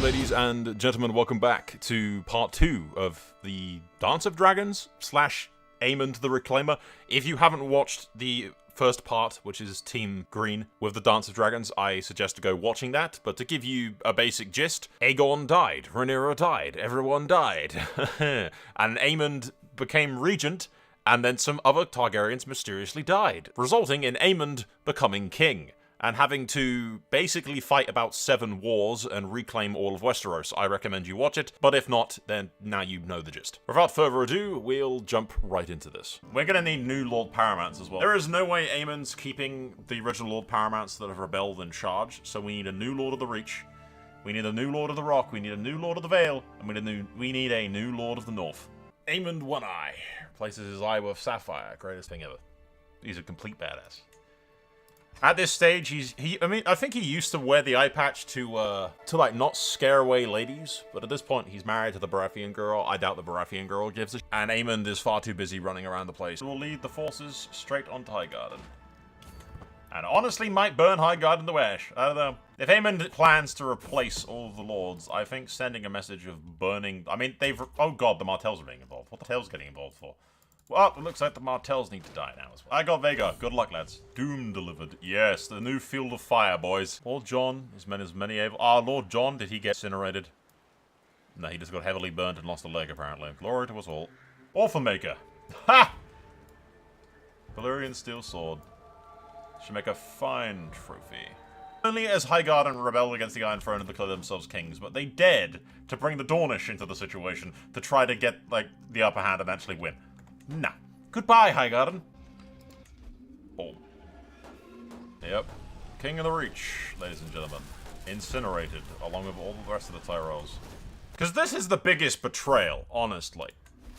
ladies and gentlemen, welcome back to part 2 of the Dance of Dragons / Aemond the Reclaimer. If you haven't watched the first part, which is Team Green with the Dance of Dragons, I suggest to go watching that. But to give you a basic gist, Aegon died, Rhaenyra died, everyone died, and Aemond became regent, and then some other Targaryens mysteriously died, resulting in Aemond becoming king, and having to basically fight about 7 wars and reclaim all of Westeros. I recommend you watch it, but if not, then now you know the gist. Without further ado, we'll jump right into this. We're gonna need new Lord Paramounts as well. There is no way Aemond's keeping the original Lord Paramounts that have rebelled in charge, so we need a new Lord of the Reach, we need a new Lord of the Rock, we need a new Lord of the Vale, and we need a new Lord of the North. Aemond One Eye replaces his eye with Sapphire, greatest thing ever. He's a complete badass. At this stage, I think he used to wear the eye patch to like not scare away ladies, but at this point he's married to the Baratheon girl. I doubt the Baratheon girl gives a shit. And Aemond is far too busy running around the place. We'll lead the forces straight onto Highgarden. And honestly might burn Highgarden to ash. I don't know. If Aemond plans to replace all of the lords, I think sending a message of burning... I mean, oh god, the Martells are being involved. What the hell's getting involved for? Well, it looks like the Martells need to die now as well. I got Vega. Good luck, lads. Doom delivered. Yes, the new Field of Fire, boys. Lord John, as many able... Lord John, did he get incinerated? No, he just got heavily burnt and lost a leg, apparently. Glory to us all. Orphan Maker. Ha! Valyrian Steel Sword. Should make a fine trophy. Only as Highgarden rebelled against the Iron Throne and declared themselves kings, but they dared to bring the Dornish into the situation to try to get, like, the upper hand and actually win. Nah. Goodbye, Highgarden. Oh. Yep. King of the Reach, ladies and gentlemen. Incinerated, along with all the rest of the Tyrells. Because this is the biggest betrayal, honestly.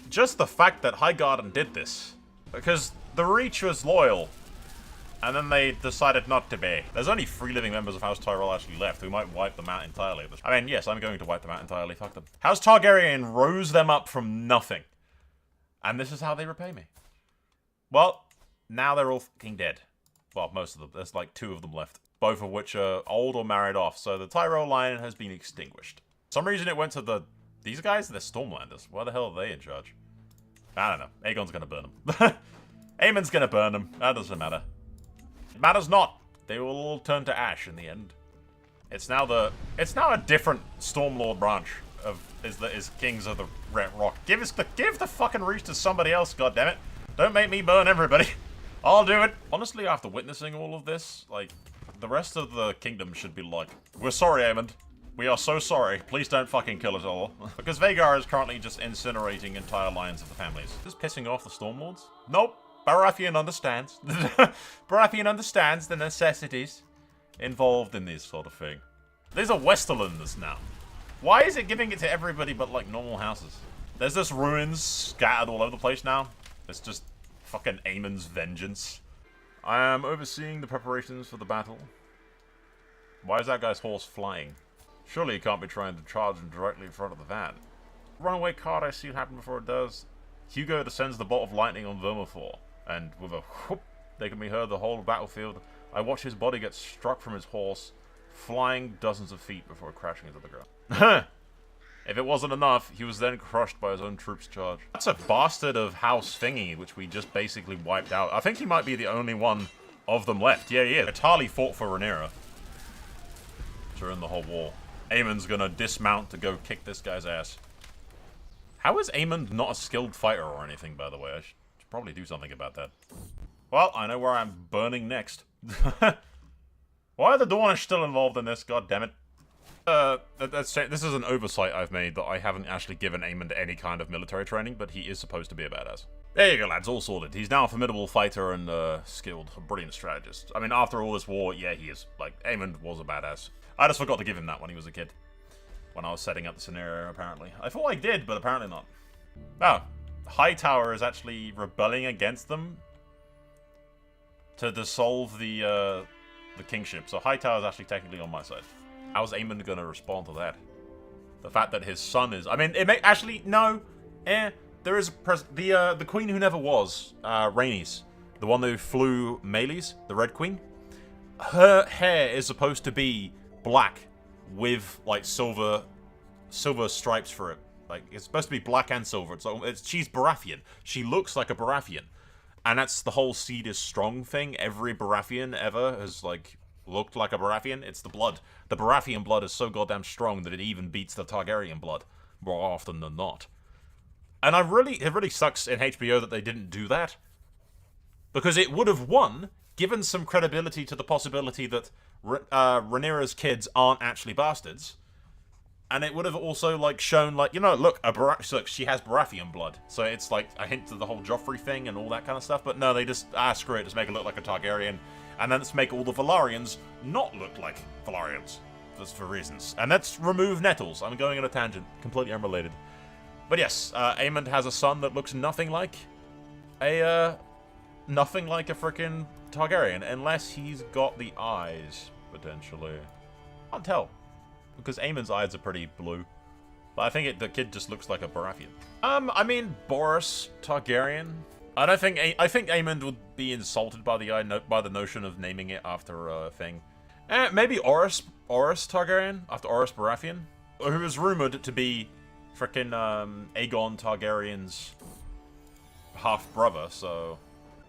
Just the fact that Highgarden did this. Because the Reach was loyal, and then they decided not to be. There's only 3 living members of House Tyrell actually left. We might wipe them out entirely. I mean, yes, I'm going to wipe them out entirely. Fuck them. House Targaryen rose them up from nothing. And this is how they repay me. Well, now they're all fucking dead. Well, most of them. There's like 2 of them left. Both of which are old or married off. So the Tyrell line has been extinguished. For some reason it went to these guys? They're Stormlanders. Why the hell are they in charge? I don't know. Aegon's gonna burn them. Aemond's gonna burn them. That doesn't matter. It matters not. They will all turn to ash in the end. It's now a different Stormlord branch is Kings of the Red Rock. Give the fucking Reach to somebody else, goddammit. Don't make me burn everybody. I'll do it. Honestly, after witnessing all of this, like, the rest of the kingdom should be like, we're sorry, Aemond. We are so sorry. Please don't fucking kill us all. Because Vhagar is currently just incinerating entire lines of the families. Is this pissing off the Stormlords? Nope. Baratheon understands. Baratheon understands the necessities involved in this sort of thing. These are Westerlanders now. Why is it giving it to everybody but, like, normal houses? There's just ruins scattered all over the place now. It's just fucking Aemond's vengeance. I am overseeing the preparations for the battle. Why is that guy's horse flying? Surely he can't be trying to charge him directly in front of the van. Runaway cart, I see what happened before it does. Hugo descends the bolt of lightning on Vermithor, and with a whoop, they can be heard the whole battlefield. I watch his body get struck from his horse, flying dozens of feet before crashing into the ground. If it wasn't enough, he was then crushed by his own troops' charge. That's a bastard of House Thingy, which we just basically wiped out. I think he might be the only one of them left. Yeah, he is. Tarly fought for Rhaenyra during the whole war. Aemond's gonna dismount to go kick this guy's ass. How is Aemond not a skilled fighter or anything, by the way? I should probably do something about that. Well, I know where I'm burning next. Why are the Dornish still involved in this? God damn it. This is an oversight I've made that I haven't actually given Aemond any kind of military training, but he is supposed to be a badass. There you go, lads, all sorted. He's now a formidable fighter and skilled, a brilliant strategist. I mean, after all this war, yeah, he is. Like, Aemond was a badass. I just forgot to give him that when he was a kid. When I was setting up the scenario, apparently. I thought I did, but apparently not. Oh, Hightower is actually rebelling against them to dissolve the kingship. So Hightower is actually technically on my side. How's Aemond gonna respond to that? The fact that his son is... I mean, it may... Actually, no. There is a... the queen who never was, Rhaenys. The one who flew Meleys, the Red Queen. Her hair is supposed to be black with, like, silver silver stripes for it. Like, it's supposed to be black and silver. She's Baratheon. She looks like a Baratheon. And that's the whole seed is strong thing. Every Baratheon ever has, like, looked like a Baratheon. It's the blood. The Baratheon blood is so goddamn strong that it even beats the Targaryen blood more often than not. And it really sucks in HBO that they didn't do that. Because it would have won, given some credibility to the possibility that Rhaenyra's kids aren't actually bastards. And it would have also, like, shown, like, you know, look, she has Baratheon blood. So it's, like, a hint to the whole Joffrey thing and all that kind of stuff. But no, they just, screw it, just make it look like a Targaryen. And then let's make all the Velaryons not look like Velaryons. Just for reasons. And let's remove Nettles. I'm going on a tangent. Completely unrelated. But yes, Aemond has a son that looks nothing like a frickin' Targaryen. Unless he's got the eyes, potentially. Can't tell. Because Aemond's eyes are pretty blue. But I think the kid just looks like a Baratheon. I mean, Boris Targaryen. I think Aemond would be insulted by the notion of naming it after a thing. Maybe Oris Targaryen, after Oris Baratheon. Who is rumored to be frickin' Aegon Targaryen's half-brother, so...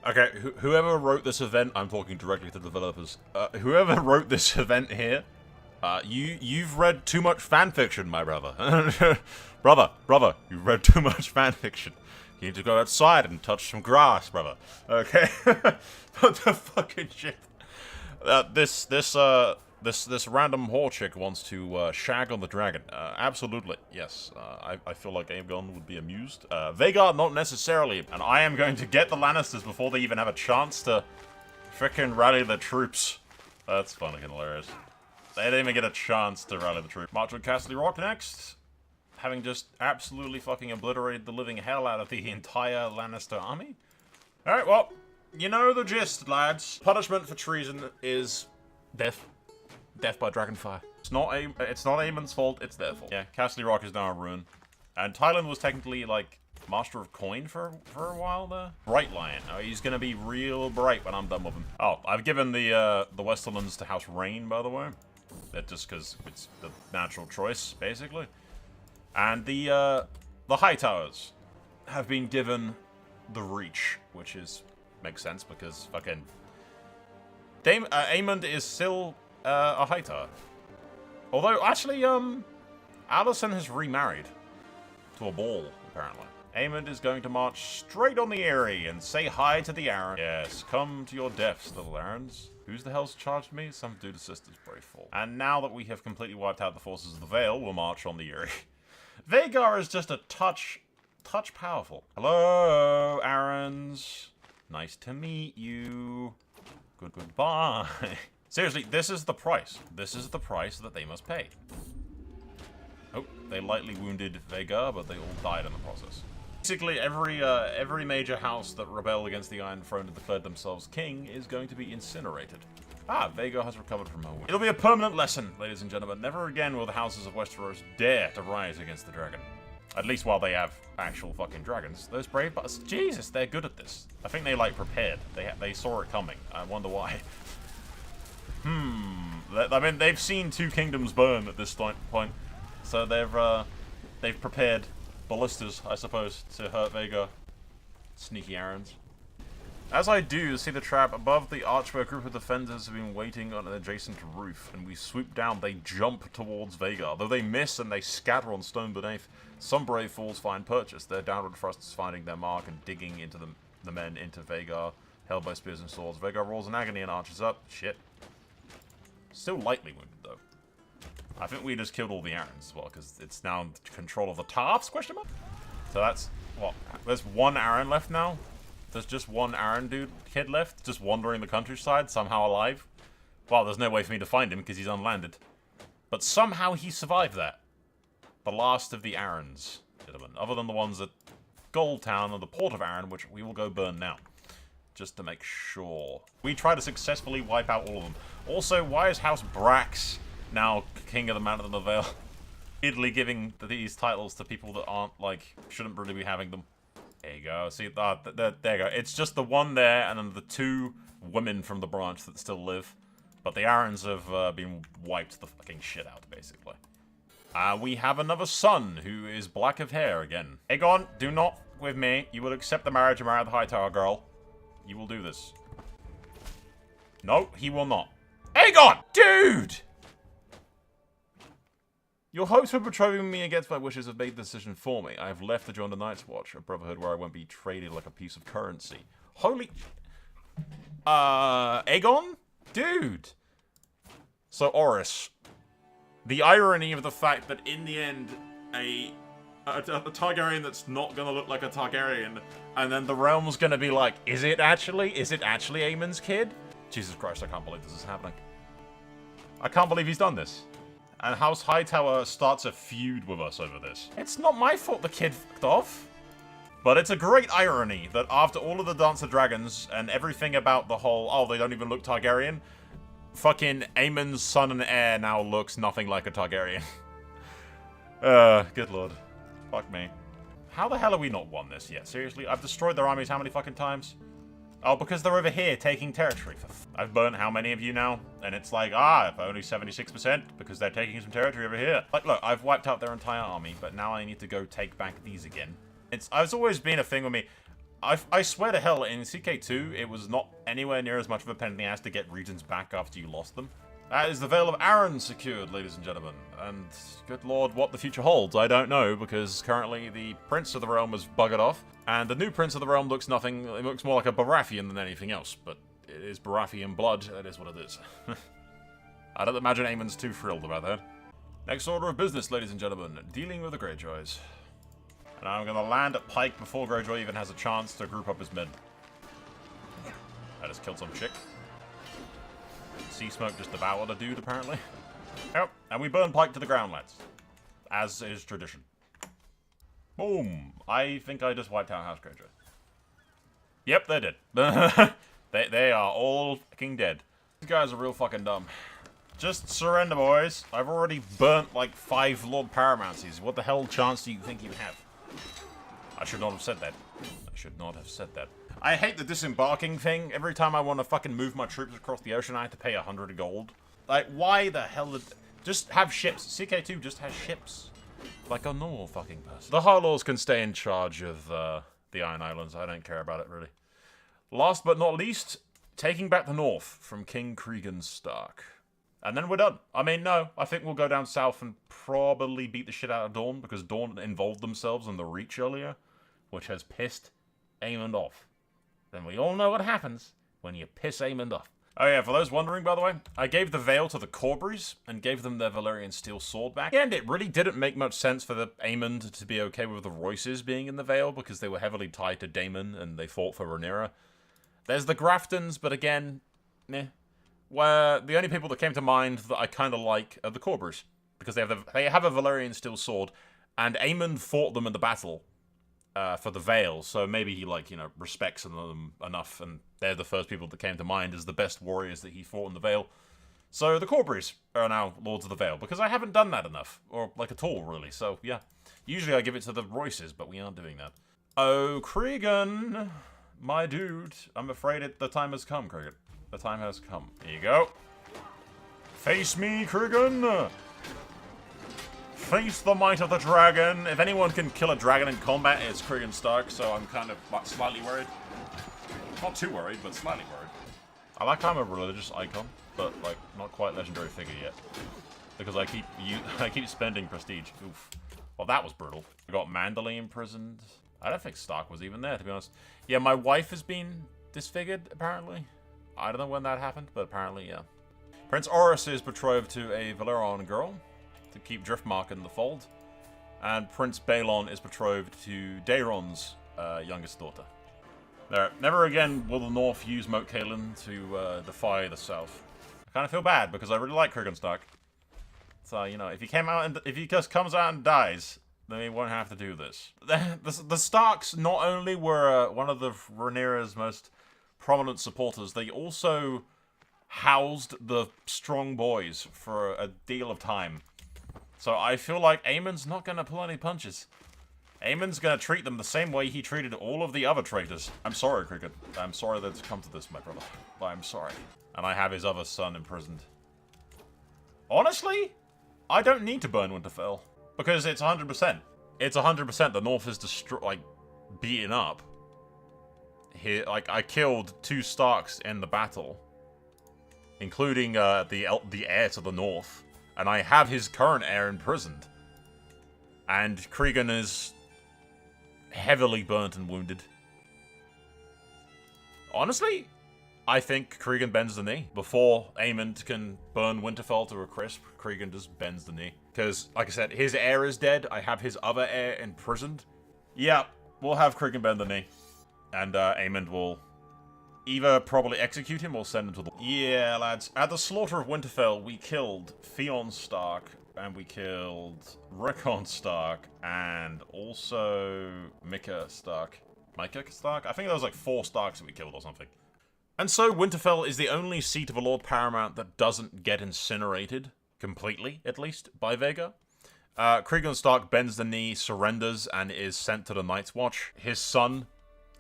Okay, whoever wrote this event, I'm talking directly to the developers. Whoever wrote this event here, you've read too much fanfiction, my brother. brother, you've read too much fanfiction. You need to go outside and touch some grass, brother. Okay? What the fucking shit? This random whore chick wants to shag on the dragon. Absolutely, yes. I feel like Aegon would be amused. Vhagar, not necessarily. And I am going to get the Lannisters before they even have a chance to frickin' rally the troops. That's fucking hilarious. They didn't even get a chance to rally the troops. March on Castle Rock next. Having just absolutely fucking obliterated the living hell out of the entire Lannister army. Alright, well, you know the gist, lads. Punishment for treason is death. Death by dragonfire. It's not Aemond's fault, it's their fault. Yeah, Castle Rock is now a ruin. And Tyland was technically, like, Master of Coin for a while there. Bright Lion. Oh, he's gonna be real bright when I'm done with him. Oh, I've given the Westerlands to House Rain, by the way. That just because it's the natural choice, basically. And the Hightowers have been given the Reach, which makes sense because fucking Aemond is still a Hightower. Although actually, Alicent has remarried to a ball apparently. Aemond is going to march straight on the Eyrie and say hi to the Arryn. Yes, come to your deaths, little Arryns. Who's the hell's charged me? Some dude assistant's brave fall. And now that we have completely wiped out the forces of the Vale, we'll march on the Eyrie. Vhagar is just a touch powerful. Hello, Arryns. Nice to meet you. Goodbye. Seriously, this is the price. This is the price that they must pay. Oh, they lightly wounded Vhagar, but they all died in the process. Basically, every major house that rebelled against the Iron Throne and declared themselves king is going to be incinerated. Ah, Vhagar has recovered from her wound. It'll be a permanent lesson, ladies and gentlemen. Never again will the houses of Westeros dare to rise against the dragon. At least while they have actual fucking dragons. Those brave bastards, Jesus, they're good at this. I think they, like, prepared. They saw it coming. I wonder why. I mean, they've seen two kingdoms burn at this point. So they've prepared ballistas, I suppose, to hurt Vhagar. Sneaky Arryns. As I do see the trap above the archway, a group of defenders have been waiting on an adjacent roof, and we swoop down. They jump towards Vhagar. Though they miss and they scatter on stone beneath, some brave fools find purchase. Their downward thrusts finding their mark and digging into the men into Vhagar, held by spears and swords. Vhagar rolls in agony and arches up. Shit. Still lightly wounded, though. I think we just killed all the Arryns as well, because it's now in control of the Tarfs, question mark? So that's, what, there's one Arryn left now? There's just one Arryn kid left, just wandering the countryside, somehow alive? Well, there's no way for me to find him, because he's unlanded. But somehow he survived that. The last of the Arryns, gentlemen. Other than the ones at Goldtown and the Port of Arryn, which we will go burn now. Just to make sure. We try to successfully wipe out all of them. Also, why is House Brax now King of the Mountain of the Vale? Weirdly giving these titles to people that aren't, like, shouldn't really be having them. There you go. See, there you go. It's just the one there, and then the two women from the branch that still live. But the Arryns have been wiped the fucking shit out, basically. We have another son who is black of hair again. Aegon, do not with me. You will accept the marriage and marry the Hightower girl. You will do this. No, he will not. Aegon! Dude! Your hopes for betrothing me against my wishes have made the decision for me. I have left to join the Night's Watch, a brotherhood where I won't be traded like a piece of currency. Holy... Aegon? Dude! So, Oris. The irony of the fact that in the end, a Targaryen that's not gonna look like a Targaryen, and then the realm's gonna be like, is it actually Aemond's kid? Jesus Christ, I can't believe this is happening. I can't believe he's done this. And House Hightower starts a feud with us over this. It's not my fault the kid fucked off. But it's a great irony that after all of the Dance of Dragons and everything about the whole, oh, they don't even look Targaryen, fucking Aemond's son and heir now looks nothing like a Targaryen. Good lord. Fuck me. How the hell have we not won this yet? Seriously? I've destroyed their armies how many fucking times? Oh, because they're over here taking territory. I've burnt how many of you now? And it's like, only 76% because they're taking some territory over here. Like, look, I've wiped out their entire army, but now I need to go take back these again. It's always been a thing with me. I swear to hell, in CK2, it was not anywhere near as much of a pain in the ass to get regions back after you lost them. That is the Vale of Arryn secured, ladies and gentlemen. And good lord, what the future holds, I don't know, because currently the Prince of the Realm has buggered off, and the new Prince of the Realm looks nothing, it looks more like a Baratheon than anything else, but it is Baratheon blood, that is what it is. I don't imagine Aemond's too thrilled about that. Next order of business, ladies and gentlemen, dealing with the Greyjoys. And I'm gonna land at Pike before Greyjoy even has a chance to group up his men. I just killed some chick. Sea Smoke just devoured a dude, apparently. Yep, and we burn Pike to the ground, lads. As is tradition. Boom! I think I just wiped out House Greyjoy. Yep, they did. they are all fucking dead. These guys are real fucking dumb. Just surrender, boys. I've already burnt like 5 Lord Paramouncies. What the hell chance do you think you have? I should not have said that. I should not have said that. I hate the disembarking thing. Every time I want to fucking move my troops across the ocean, I have to pay 100 gold. Like, why the hell did... Just have ships. CK2 just has ships. Like a normal fucking person. The High Lords can stay in charge of the Iron Islands. I don't care about it, really. Last but not least, taking back the North from King Cregan Stark. And then we're done. I mean, no, I think we'll go down south and probably beat the shit out of Dawn, because Dawn involved themselves in the Reach earlier, which has pissed Aemond off. Then we all know what happens when you piss Aemond off. Oh yeah, for those wondering, by the way, I gave the Vale to the Corberys and gave them their Valyrian steel sword back. And it really didn't make much sense for the Aemond to be okay with the Royces being in the Vale, because they were heavily tied to Daemon and they fought for Rhaenyra. There's the Graftons, but again, meh. Where the only people that came to mind that I kind of like are the Corberys, because they have a Valyrian steel sword, and Aemond fought them in the battle for the Vale, so maybe he, like, you know, respects them enough, and they're the first people that came to mind as the best warriors that he fought in the Vale. So the Corberys are now Lords of the Vale, because I haven't done that enough, or like at all, really. So yeah, usually I give it to the Royces, but we aren't doing that. Oh, Cregan, my dude, I'm afraid the time has come, Cregan. The time has come. Here you go. Face me, Cregan! Face the might of the dragon. If anyone can kill a dragon in combat, it's Cregan Stark, so I'm kind of slightly worried. Not too worried, but slightly worried. I like how I'm a religious icon, but like not quite legendary figure yet. Because I keep spending prestige. Oof. Well, that was brutal. I got Manderley imprisoned. I don't think Stark was even there, to be honest. Yeah, my wife has been disfigured, apparently. I don't know when that happened, but apparently, yeah. Prince Oris is betrothed to a Valyrian girl to keep Driftmark in the fold. And Prince Balon is betrothed to Daeron's youngest daughter. There, never again will the North use Moat Cailin to defy the South. I kind of feel bad because I really like Cregan Stark. So, you know, if he just comes out and dies, then he won't have to do this. The Starks not only were one of the Rhaenyra's most prominent supporters, they also housed the strong boys for a deal of time. So I feel like Aemond's not going to pull any punches. Aemond's going to treat them the same way he treated all of the other traitors. I'm sorry, Cricket. I'm sorry that it's come to this, my brother. I'm sorry. And I have his other son imprisoned. Honestly, I don't need to burn Winterfell. Because it's 100%. It's 100%. The North is beaten up. Here, like, I killed 2 Starks in the battle. Including the heir to the North. And I have his current heir imprisoned. And Cregan is heavily burnt and wounded. Honestly, I think Cregan bends the knee. Before Aemond can burn Winterfell to a crisp, Cregan just bends the knee. Because, like I said, his heir is dead. I have his other heir imprisoned. Yeah, we'll have Cregan bend the knee. And Aemond will either probably execute him or send him to the... Yeah, lads. At the slaughter of Winterfell, we killed Theon Stark. And we killed Rickon Stark. And also Micah Stark. Micah Stark? I think there was like 4 Starks that we killed or something. And so Winterfell is the only seat of a Lord Paramount that doesn't get incinerated, completely, at least, by Vhagar. Cregan Stark bends the knee, surrenders, and is sent to the Night's Watch. His son,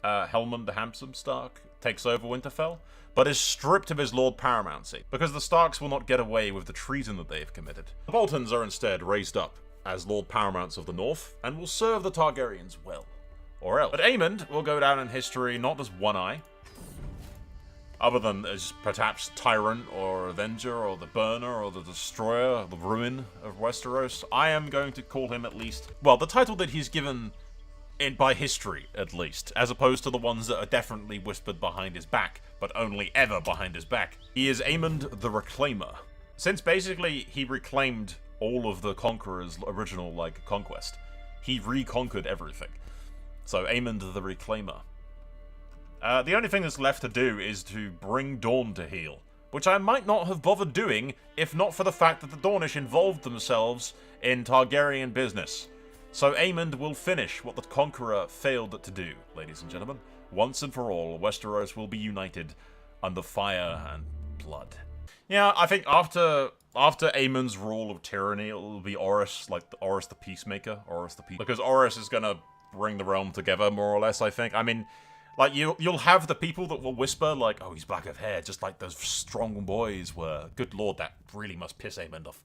Helmund the Handsome Stark, takes over Winterfell, but is stripped of his Lord Paramountcy, because the Starks will not get away with the treason that they have committed. The Boltons are instead raised up as Lord Paramounts of the North, and will serve the Targaryens well. Or else. But Aemond will go down in history not as One-Eye, other than as perhaps Tyrant, or Avenger, or the Burner, or the Destroyer, or the Ruin of Westeros. I am going to call him at least, well, the title that he's given by history, at least, as opposed to the ones that are definitely whispered behind his back, but only ever behind his back. He is Aemond the Reclaimer. Since basically he reclaimed all of the Conqueror's original, like, conquest, he reconquered everything. So, Aemond the Reclaimer. The only thing that's left to do is to bring Dawn to heel, which I might not have bothered doing if not for the fact that the Dornish involved themselves in Targaryen business. So Aemond will finish what the Conqueror failed to do, ladies and gentlemen. Once and for all, Westeros will be united under fire and blood. Yeah, I think after Aemond's rule of tyranny, it will be Orys, like Orys the Peacemaker, because Orys is gonna bring the realm together, more or less, I think. I mean, like, you'll have the people that will whisper, like, oh, he's black of hair, just like those strong boys were. Good lord, that really must piss Aemond off.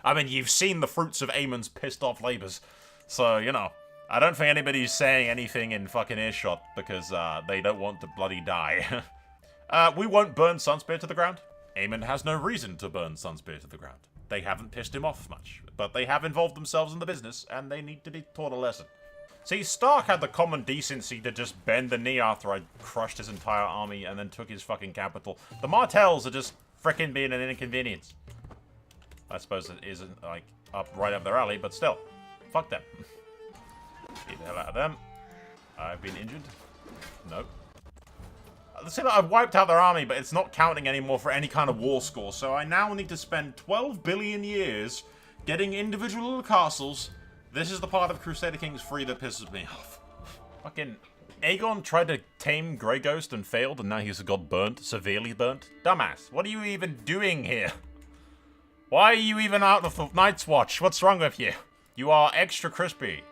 I mean, you've seen the fruits of Aemond's pissed off labours. So, you know, I don't think anybody's saying anything in fucking earshot because they don't want to bloody die. We won't burn Sunspear to the ground. Aemond has no reason to burn Sunspear to the ground. They haven't pissed him off much, but they have involved themselves in the business, and they need to be taught a lesson. See, Stark had the common decency to just bend the knee after I crushed his entire army and then took his fucking capital. The Martells are just frickin' being an inconvenience. I suppose it isn't, like, right up their alley, but still. Fuck them. Get the hell out of them. I've been injured. Nope. See, I've wiped out their army, but it's not counting anymore for any kind of war score, so I now need to spend 12 billion years getting individual little castles. This is the part of Crusader Kings 3 that pisses me off. Fucking Aegon tried to tame Grey Ghost and failed, and now he's got burnt, severely burnt. Dumbass, what are you even doing here? Why are you even out of the Night's Watch? What's wrong with you? You are extra crispy.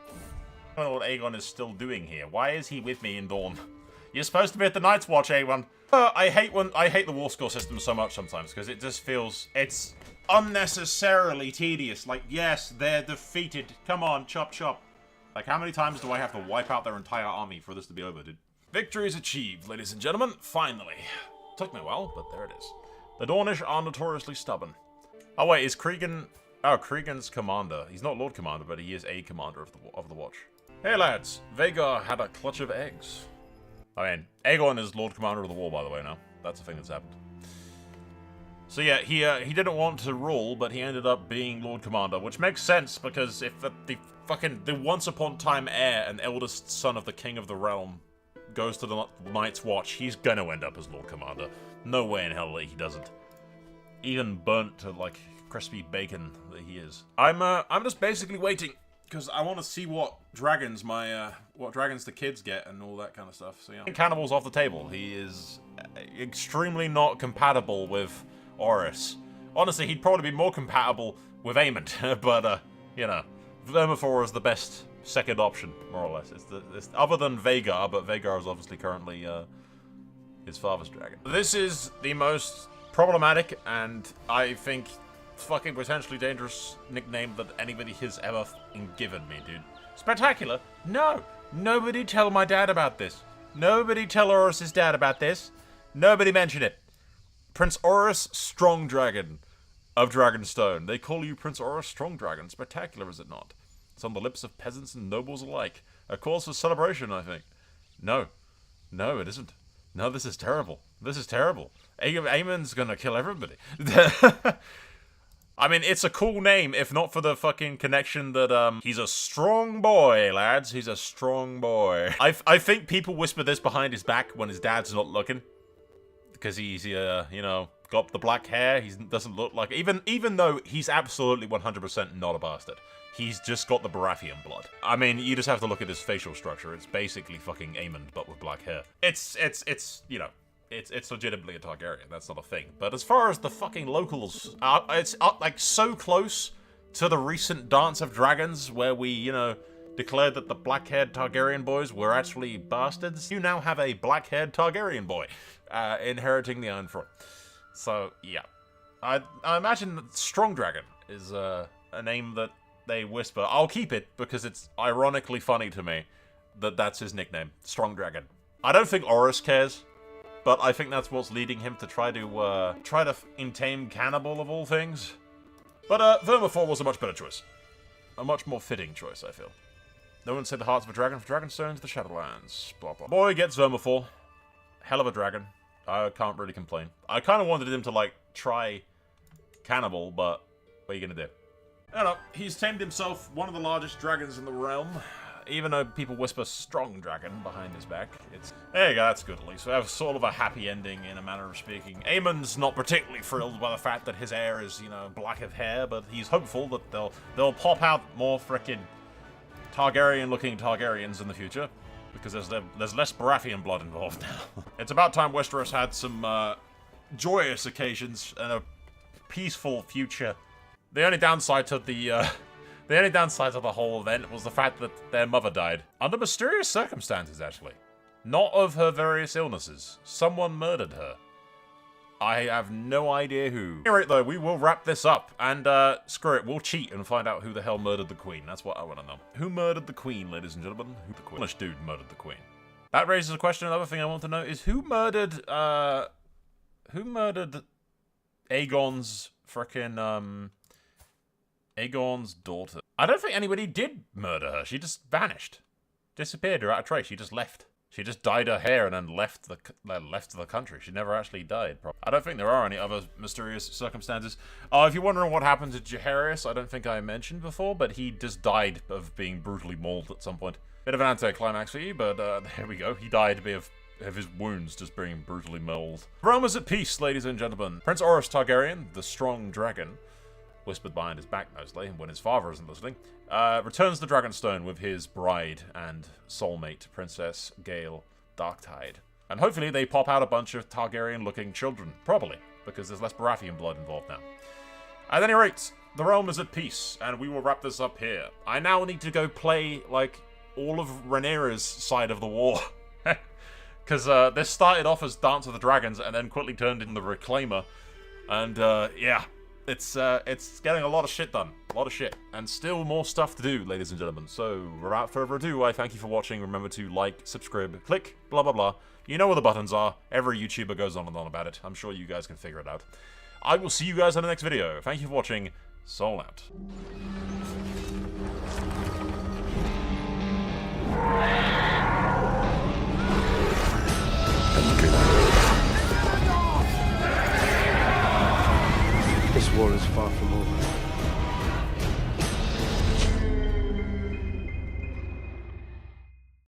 I don't know what Aegon is still doing here. Why is he with me in Dawn? You're supposed to be at the Night's Watch, Aegon. I hate the war score system so much sometimes, because it just feels... it's unnecessarily tedious. Like, yes, they're defeated. Come on, chop chop. Like, how many times do I have to wipe out their entire army for this to be over, dude? Victory is achieved, ladies and gentlemen. Finally. Took me a while, but there it is. The Dornish are notoriously stubborn. Oh, wait, is Cregan... oh, Cregan's commander. He's not Lord Commander, but he is a commander of the Watch. Hey, lads. Vhagar had a clutch of eggs. I mean, Aegon is Lord Commander of the Wall, by the way, now. That's the thing that's happened. So yeah, he didn't want to rule, but he ended up being Lord Commander, which makes sense, because if the once upon time heir and eldest son of the King of the Realm goes to the Night's Watch, he's gonna end up as Lord Commander. No way in hell that he doesn't. Even burnt to, like, crispy bacon that he is. I'm just basically waiting, because I want to see what dragons the kids get and all that kind of stuff, so yeah. Cannibal's off the table. He is extremely not compatible with Orys. Honestly, he'd probably be more compatible with Aemond, but, you know, Vermithor is the best second option, more or less. It's other than Vhagar, but Vhagar is obviously currently his father's dragon. This is the most problematic and, I think, fucking potentially dangerous nickname that anybody has ever given me, dude. Spectacular? No. Nobody tell my dad about this. Nobody tell Orys' dad about this. Nobody mention it. Prince Orys Strongdragon of Dragonstone. They call you Prince Orys Strongdragon. Spectacular, is it not? It's on the lips of peasants and nobles alike. A cause for celebration, I think. No. No, it isn't. No, this is terrible. This is terrible. Aemond's gonna kill everybody. I mean, it's a cool name, if not for the fucking connection that, he's a strong boy, lads. He's a strong boy. I think people whisper this behind his back when his dad's not looking. Because he's, you know, got the black hair. He doesn't look like... Even though he's absolutely 100% not a bastard. He's just got the Baratheon blood. I mean, you just have to look at his facial structure. It's basically fucking Aemond, but with black hair. It's you know... It's legitimately a Targaryen, that's not a thing. But as far as the fucking locals, it's like so close to the recent Dance of Dragons where we, you know, declared that the black-haired Targaryen boys were actually bastards. You now have a black-haired Targaryen boy inheriting the Iron Throne. So, yeah. I imagine that Strongdragon is a name that they whisper. I'll keep it because it's ironically funny to me that that's his nickname, Strongdragon. I don't think Orys cares. But I think that's what's leading him to try to intame Cannibal of all things. But Vermithor was a much better choice. A much more fitting choice, I feel. No one said the hearts of a dragon for Dragonstone to the Shadowlands. Blah, blah. Boy gets Vermithor. Hell of a dragon. I can't really complain. I kind of wanted him to, like, try Cannibal, but what are you gonna do? I don't know. He's tamed himself one of the largest dragons in the realm. Even though people whisper strong dragon behind his back, it's... There you go, that's good at least. We have sort of a happy ending in a manner of speaking. Aemond's not particularly thrilled by the fact that his heir is, you know, black of hair, but he's hopeful that they'll pop out more frickin' Targaryen-looking Targaryens in the future, because there's less Baratheon blood involved now. It's about time Westeros had some joyous occasions and a peaceful future. The only downside to the whole event was the fact that their mother died. Under mysterious circumstances, actually. Not of her various illnesses. Someone murdered her. I have no idea who. Anyway, though, we will wrap this up. And, screw it, we'll cheat and find out who the hell murdered the Queen. That's what I want to know. Who murdered the Queen, ladies and gentlemen? Who the English dude murdered the Queen? That raises a question. Another thing I want to know is who murdered Aegon's frickin', Aegon's daughter. I don't think anybody did murder her. She just vanished. Disappeared without a trace. She just left. She just dyed her hair and then left the country. She never actually died. I don't think there are any other mysterious circumstances. If you're wondering what happened to Jaehaerys, I don't think I mentioned before, but he just died of being brutally mauled at some point. Bit of an anticlimax for you, but there we go. He died of his wounds just being brutally mauled. Rome is at peace, ladies and gentlemen. Prince Orys Targaryen, the strong dragon, whispered behind his back mostly, when his father isn't listening, returns to Dragonstone with his bride and soulmate, Princess Gale Darktide. And hopefully they pop out a bunch of Targaryen-looking children, probably, because there's less Baratheon blood involved now. At any rate, the realm is at peace, and we will wrap this up here. I now need to go play, like, all of Rhaenyra's side of the war. Because this started off as Dance of the Dragons, and then quickly turned into the Reclaimer. And, yeah. It's getting a lot of shit done. A lot of shit. And still more stuff to do, ladies and gentlemen. So, without further ado, I thank you for watching. Remember to like, subscribe, click, blah, blah, blah. You know where the buttons are. Every YouTuber goes on and on about it. I'm sure you guys can figure it out. I will see you guys in the next video. Thank you for watching. Soul out. This war is far from over.